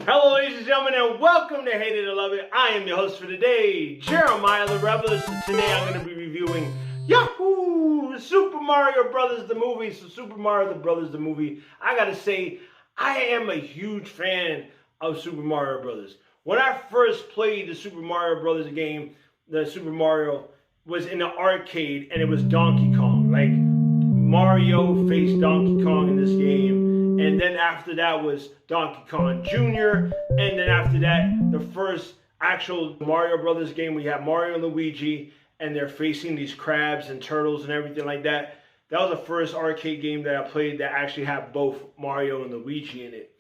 Hello, ladies and gentlemen, and welcome to Hate It or Love It. I am your host for today, Jeremiah the Rebelist. Today I'm going to be reviewing Yahoo! Super Mario Brothers the movie. So Super Mario Brothers the movie, I got to say, I am a huge fan of Super Mario Brothers. When I first played the Super Mario Brothers game, the Super Mario was in the arcade, and it was Donkey Kong. Like, Mario faced Donkey Kong in this game. And then after that was Donkey Kong Jr. And then after that, the first actual Mario Brothers game, we have Mario and Luigi, and they're facing these crabs and turtles and everything like that. That was the first arcade game that I played that actually had both Mario and Luigi in it.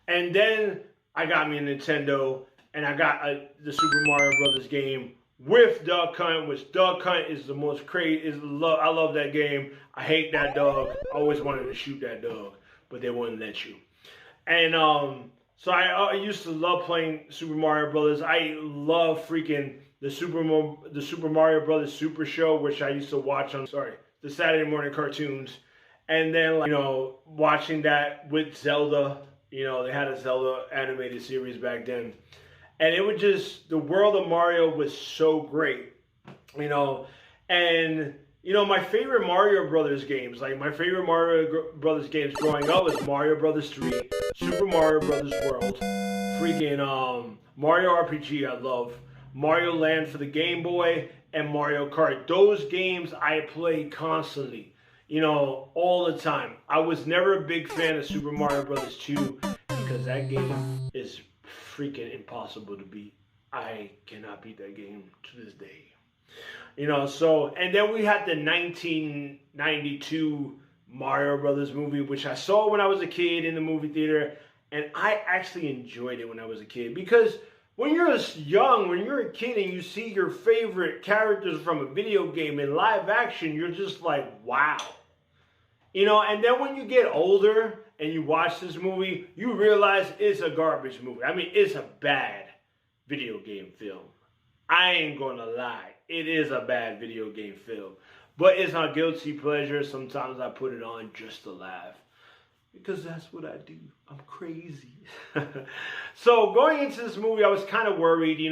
And then I got me a Nintendo, and I got the Super Mario Brothers game with Duck Hunt, which Duck Hunt is the most crazy. I love that game. I hate that dog. I always wanted to shoot that dog, but they wouldn't let you. And so I used to love playing Super Mario Brothers. I love freaking the Super Mario Brothers Super Show, which I used to watch on the Saturday morning cartoons. And then, like, watching that with Zelda. They had a Zelda animated series back then. And it was just, the world of Mario was so great. And my favorite Mario Brothers games, like my favorite Mario Brothers games growing up was Mario Brothers 3, Super Mario Brothers World, freaking Mario RPG I love, Mario Land for the Game Boy, and Mario Kart. Those games I played constantly, all the time. I was never a big fan of Super Mario Brothers 2 because that game is freaking impossible to beat. I cannot beat that game to this day. And then we had the 1992 Mario Brothers movie, which I saw when I was a kid in the movie theater, and I actually enjoyed it when I was a kid, because when you're young, when you're a kid and you see your favorite characters from a video game in live action, you're just like, wow. And then when you get older and you watch this movie, you realize it's a garbage movie. I mean, it's a bad video game film. I ain't gonna lie. It is a bad video game film. But it's my guilty pleasure. Sometimes I put it on just to laugh, because that's what I do. I'm crazy. So going into this movie, I was kind of worried,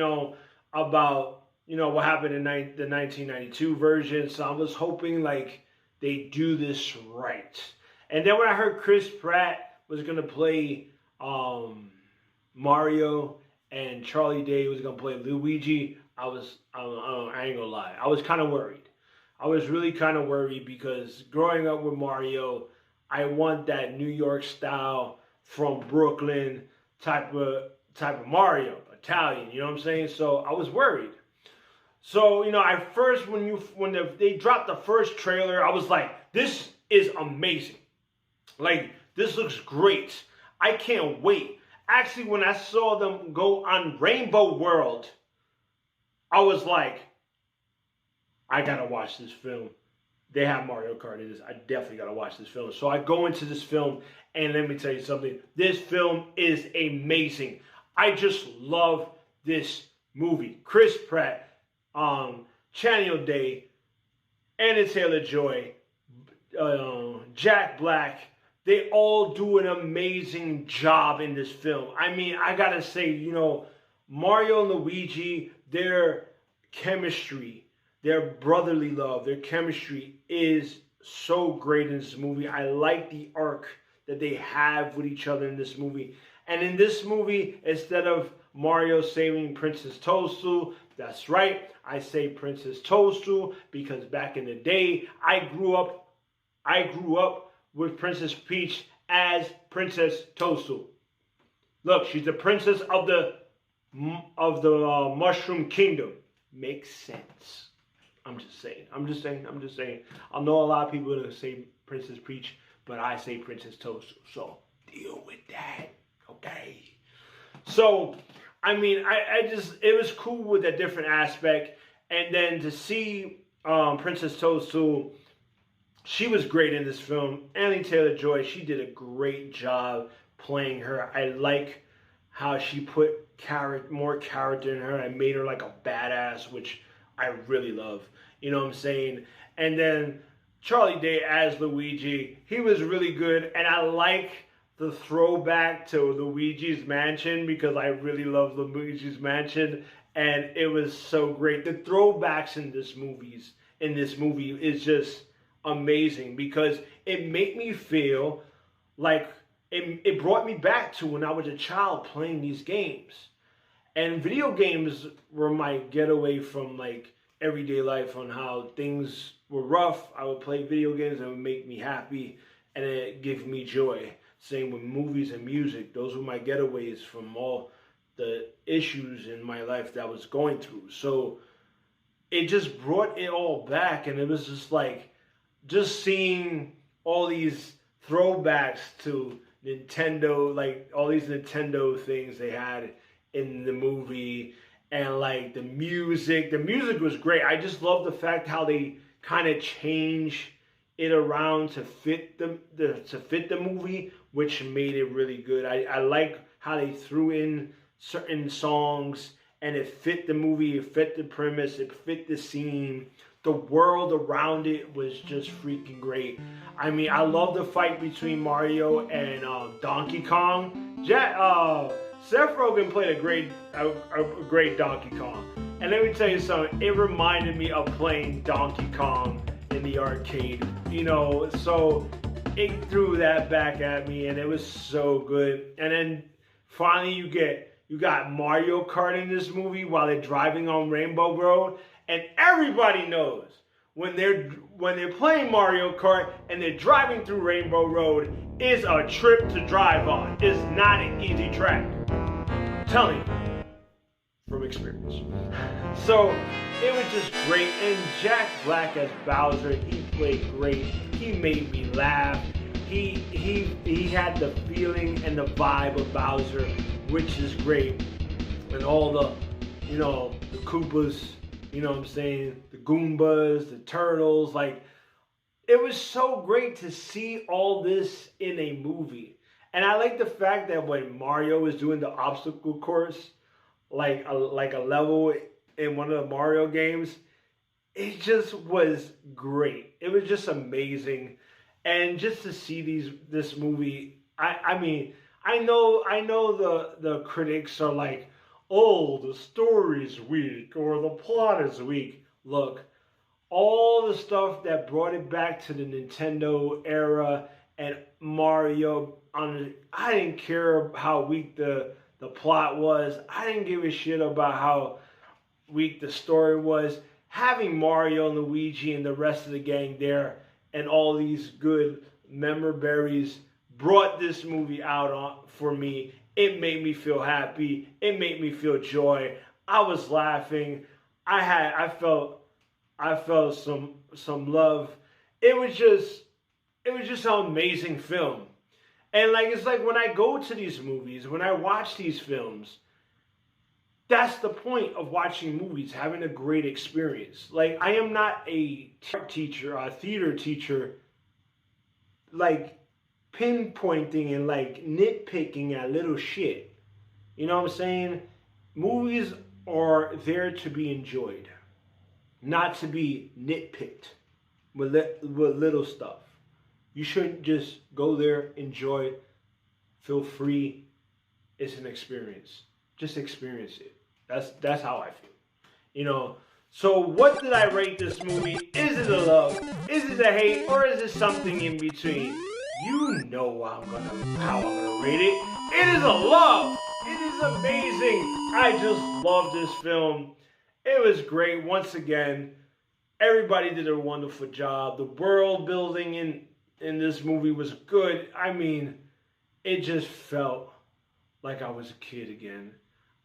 about, what happened in the 1992 version. So I was hoping, like, they do this right. And then when I heard Chris Pratt was going to play Mario and Charlie Day was going to play Luigi, I ain't gonna lie, I was kind of worried. I was really kind of worried, because growing up with Mario, I want that New York style from Brooklyn type of Mario, Italian, you know what I'm saying? So I was worried. So, at first when they dropped the first trailer, I was like, this is amazing. Like, this looks great. I can't wait. Actually, when I saw them go on Rainbow World, I was like, I gotta watch this film. They have Mario Kart in this. I definitely gotta watch this film. So I go into this film, and let me tell you something. This film is amazing. I just love this movie. Chris Pratt, Channing Day, Anna Taylor-Joy, Jack Black, they all do an amazing job in this film. I mean, I gotta say, Mario and Luigi, their chemistry, their brotherly love, their chemistry is so great in this movie. I like the arc that they have with each other in this movie. And in this movie, instead of Mario saving Princess Toadstool, that's right, I say Princess Toadstool, because back in the day, I grew up with Princess Peach as Princess Toadstool. Look, she's the princess of the Mushroom Kingdom. Makes sense. I'm just saying. I know a lot of people are going to say Princess Peach, but I say Princess Toadstool. So deal with that, okay? So, I mean, I just, it was cool with a different aspect. And then to see Princess Toadstool, she was great in this film. Annie Taylor-Joy, she did a great job playing her. I like how she put more character in her and made her like a badass, which I really love. You know what I'm saying? And then Charlie Day as Luigi, he was really good. And I like the throwback to Luigi's Mansion because I really love Luigi's Mansion. And it was so great. The throwbacks in this movie is just amazing because it made me feel like it brought me back to when I was a child playing these games. And video games were my getaway from like everyday life on how things were rough. I would play video games and it would make me happy and it gave me joy. Same with movies and music. Those were my getaways from all the issues in my life that I was going through. So it just brought it all back, and it was just like, just seeing all these throwbacks to Nintendo, like all these Nintendo things they had in the movie, and like the music was great. I just love the fact how they kind of change it around to fit the movie, which made it really good. I like how they threw in certain songs and it fit the movie, it fit the premise, it fit the scene. The world around it was just freaking great. I mean, I love the fight between Mario and Donkey Kong. Seth Rogen played a great Donkey Kong. And let me tell you something, it reminded me of playing Donkey Kong in the arcade. You know, so it threw that back at me and it was so good. And then finally you got Mario Kart in this movie while they're driving on Rainbow Road. And everybody knows when they're playing Mario Kart and they're driving through Rainbow Road is a trip to drive on. It's not an easy track. I'm telling you from experience. So it was just great. And Jack Black as Bowser, he played great. He made me laugh. He had the feeling and the vibe of Bowser, which is great. And all the, the Koopas, you know what I'm saying? The Goombas, the Turtles, like, it was so great to see all this in a movie. And I like the fact that when Mario was doing the obstacle course, like a level in one of the Mario games, it just was great. It was just amazing. And just to see this movie, I mean, I know the critics are like, oh, the story's weak or the plot is weak. Look, all the stuff that brought it back to the Nintendo era and Mario, I didn't care how weak the plot was. I didn't give a shit about how weak the story was. Having Mario and Luigi and the rest of the gang there and all these good memorabilities brought this movie out for me. It made me feel happy. It made me feel joy. I was laughing. I felt some love. It was just an amazing film. And like, it's like when I go to these movies, when I watch these films, that's the point of watching movies, having a great experience. Like, I am not a teacher, a theater teacher, like pinpointing and like nitpicking at little shit. You know what I'm saying? Movies are there to be enjoyed, not to be nitpicked with little stuff. You shouldn't just go there, enjoy it, feel free. It's an experience. Just experience it. That's how I feel. So what did I rate this movie? Is it a love? Is it a hate? Or is it something in between? You know how I'm gonna rate it. It is a love. It is amazing. I just love this film. It was great. Once again, everybody did a wonderful job. The world building in this movie was good. I mean, it just felt like I was a kid again.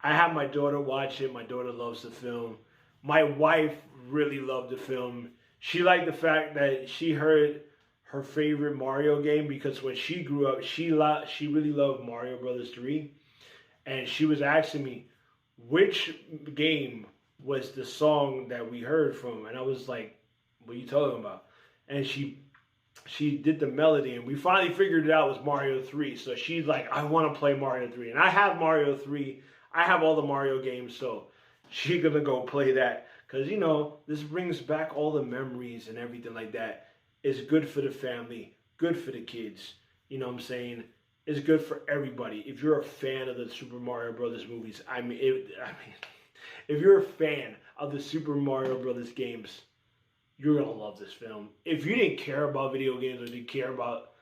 I had my daughter watch it. My daughter loves the film. My wife really loved the film. She liked the fact that she heard her favorite Mario game, because when she grew up, she really loved Mario Brothers 3, and she was asking me which game was the song that we heard from, and I was like, "What are you talking about?" And she did the melody, and we finally figured it out was Mario 3. So she's like, "I want to play Mario 3," and I have Mario 3. I have all the Mario games, so she's gonna go play that, because you know this brings back all the memories and everything like that. It's good for the family, good for the kids. You know what I'm saying? It's good for everybody. If you're a fan of the Super Mario Brothers movies, if you're a fan of the Super Mario Brothers games, you're gonna love this film. If you didn't care about video games or didn't care about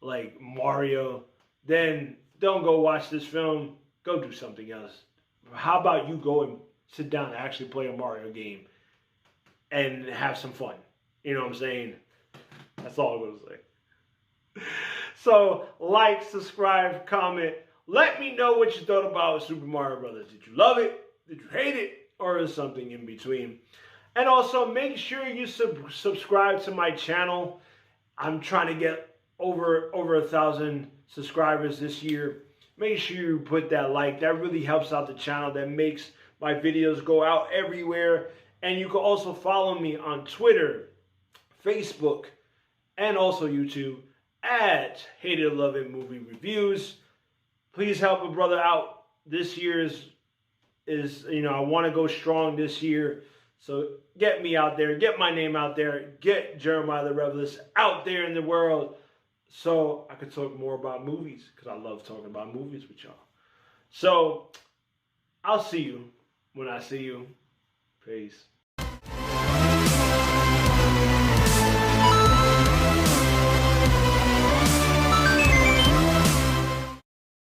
like Mario, then don't go watch this film. Go do something else. How about you go and sit down and actually play a Mario game and have some fun? You know what I'm saying? That's all I'm gonna say. So, like, subscribe, comment. Let me know what you thought about Super Mario Brothers. Did you love it? Did you hate it? Or is something in between? And also, make sure you subscribe to my channel. I'm trying to get over 1,000 subscribers this year. Make sure you put that like. That really helps out the channel. That makes my videos go out everywhere. And you can also follow me on Twitter, Facebook, and also YouTube at Hated Love It Movie Reviews. Please help a brother out. This year is I want to go strong this year. So get me out there, get my name out there, get Jeremiah the Revelist out there in the world, so I could talk more about movies, because I love talking about movies with y'all. So I'll see you when I see you. Peace.